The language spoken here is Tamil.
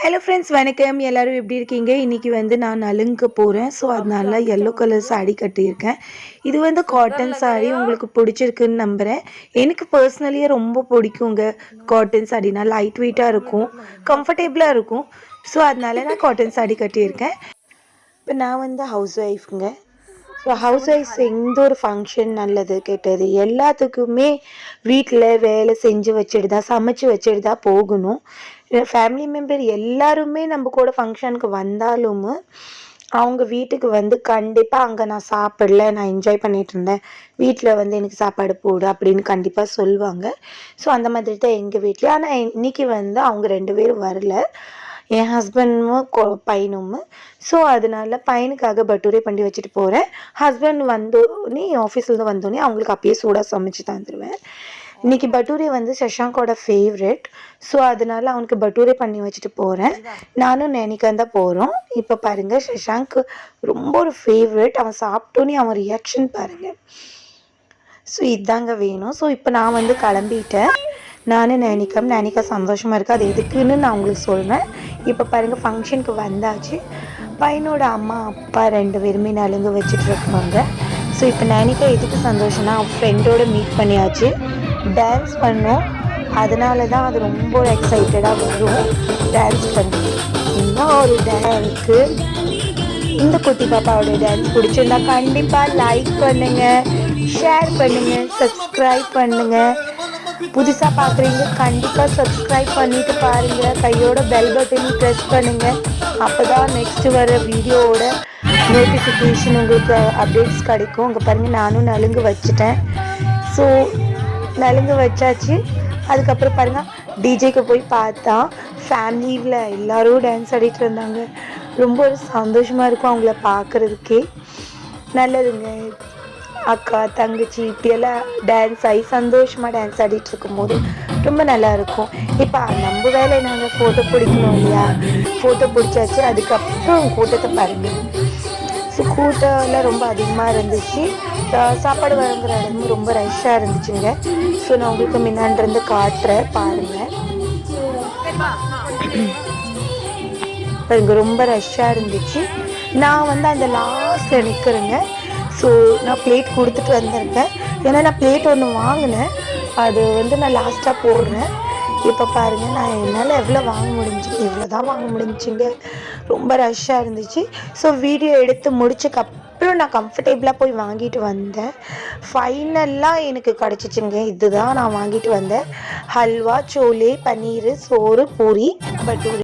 ஹலோ ஃப்ரெண்ட்ஸ், வணக்கம். எல்லோரும் எப்படி இருக்கீங்க? இன்றைக்கி நான் நலுங்க போகிறேன். ஸோ அதனால எல்லோ கலர் சாரீ கட்டியிருக்கேன். இது காட்டன் சாரீ. உங்களுக்கு பிடிச்சிருக்குன்னு நம்புகிறேன். எனக்கு பர்சனலியே ரொம்ப பிடிக்குங்க காட்டன் சாரீனா. லைட் வெயிட்டாக இருக்கும், கம்ஃபர்டபுளாக இருக்கும். ஸோ அதனால நான் காட்டன் சாரீ கட்டியிருக்கேன். இப்போ நான் ஹவுஸ் ஒய்ஃபுங்க. ஸோ ஹவுஸ் ஒய்ஃப்ஸ் எந்த ஒரு ஃபங்க்ஷன் நல்லது கெட்டது எல்லாத்துக்குமே வீட்டில் வேலை செஞ்சு வச்சுட்டு தான், சமைச்சு வச்சுட்டு தான் போகணும். ஃபேமிலி மெம்பர் எல்லாருமே நம்ம கூட ஃபங்க்ஷனுக்கு வந்தாலும் அவங்க வீட்டுக்கு கண்டிப்பாக அங்கே நான் சாப்பிடல, நான் என்ஜாய் பண்ணிகிட்டு இருந்தேன், வீட்டில் எனக்கு சாப்பாடு போடு அப்படின்னு கண்டிப்பாக சொல்லுவாங்க. ஸோ அந்த மாதிரி தான் எங்கள் வீட்டில். ஆனால் இன்றைக்கி அவங்க 2 பேரும் வரல, என் ஹஸ்பண்டும் பையனும். ஸோ அதனால பையனுக்காக பட்டூரே பண்ணி வச்சுட்டு போகிறேன். ஹஸ்பண்ட் வந்தோடனே, ஆஃபீஸ்லேருந்து வந்தோடனே அவங்களுக்கு அப்பயே சூடாக சமைச்சு தந்துடுவேன். இன்றைக்கி பட்டூரே சஷாங்கோட ஃபேவரெட். ஸோ அதனால அவனுக்கு பட்டூரே பண்ணி வச்சுட்டு போகிறேன். நானும் நைனிகாவும் தான் போகிறோம். இப்போ பாருங்கள், சஷாங்க் ரொம்ப ஒரு ஃபேவரெட். அவன் சாப்பிட்டோன்னே அவன் ரியாக்ஷன் பாருங்கள். ஸோ இதாங்க வேணும். ஸோ இப்போ நான் கிளம்பிட்டேன். நானும் நைனிகா சந்தோஷமாக இருக்குது. அது எதுக்குன்னு நான் உங்களுக்கு சொல்கிறேன். இப்போ பாருங்கள், ஃபங்க்ஷனுக்கு வந்தாச்சு. பையனோட அம்மா அப்பா 2 பேருமே நலுங்கு வச்சிட்ருக்காங்க. ஸோ இப்போ நைனிகா எதுக்கு சந்தோஷம்னா, அவன் ஃப்ரெண்டோடு மீட் பண்ணியாச்சு, டான்ஸ் பண்ணோம். அதனால தான் அது ரொம்ப எக்ஸைட்டடாக வரும் டான்ஸ் பண்ணி. இன்னும் ஒரு டான்ஸுக்கு இந்த குட்டி பாப்பாவோட டான்ஸ் பிடிச்சிருந்தா கண்டிப்பாக லைக் பண்ணுங்கள், ஷேர் பண்ணுங்கள், சப்ஸ்கிரைப் பண்ணுங்கள். புதுசாக பார்க்குறீங்க கண்டிப்பாக சப்ஸ்கிரைப் பண்ணிவிட்டு பாருங்கள். கையோட பெல் பட்டனையும் ப்ரெஸ் பண்ணுங்கள். அப்போ தான் நெக்ஸ்ட்டு வர வீடியோவோட நோட்டிஃபிகேஷன் உங்களுக்கு அப்டேட்ஸ் கிடைக்கும். இங்கே பாருங்கள், நானும் நலுங்கு வச்சுட்டேன். ஸோ நலுங்கு வச்சாச்சு. அதுக்கப்புறம் பாருங்கள், டிஜேக்கு போய் பார்த்தா ஃபேமிலியில் எல்லோரும் டான்ஸ் ஆடிட்டு இருந்தாங்க. ரொம்ப ஒரு சந்தோஷமாக இருக்கும் அவங்கள பார்க்குறதுக்கே. நல்லதுங்க, அக்கா தங்கச்சி இப்படியெல்லாம் டான்ஸ் ஆகி சந்தோஷமாக டான்ஸ் ஆடிட்டு இருக்கும்போது ரொம்ப நல்லாயிருக்கும். இப்போ நம்ம வேலை நாங்கள் ஃபோட்டோ பிடிக்கணும் இல்லையா? ஃபோட்டோ பிடிச்சாச்சு. அதுக்கப்புறம் கூட்டத்தை பாருங்கள். ஸோ கூட்டம்லாம் ரொம்ப அதிகமாக இருந்துச்சு. சாப்பாடு வழங்குற இடமும் ரொம்ப ரஷ்ஷாக இருந்துச்சுங்க. ஸோ நான் உங்களுக்கு முன்னாடிருந்து காட்டுறேன் பாருங்கள். இங்கே ரொம்ப ரஷ்ஷாக இருந்துச்சு. நான் அந்த லாஸ்ட்டில் நிற்கிறேங்க. ஸோ நான் பிளேட் கொடுத்துட்டு வந்திருக்கேன். ஏன்னா நான் பிளேட் ஒன்று வாங்கினேன், அது நான் லாஸ்ட்டாக போடுறேன். இப்போ பாருங்கள், நான் என்னால் எவ்வளோ வாங்க முடிஞ்சு, இவ்வளோ தான் வாங்க முடிஞ்சுங்க. ரொம்ப ரஷ்ஷாக இருந்துச்சு. ஸோ வீடியோ எடுத்து முடிச்சக்கப்புறம் நான் கம்ஃபர்டபுளாக போய் வாங்கிட்டு வந்தேன். ஃபைனலாக எனக்கு கிடச்சிச்சுங்க. இதுதான் நான் வாங்கிட்டு வந்தேன். ஹல்வா, சோலே, பன்னீர், சோறு, பூரி, பட்டூரி.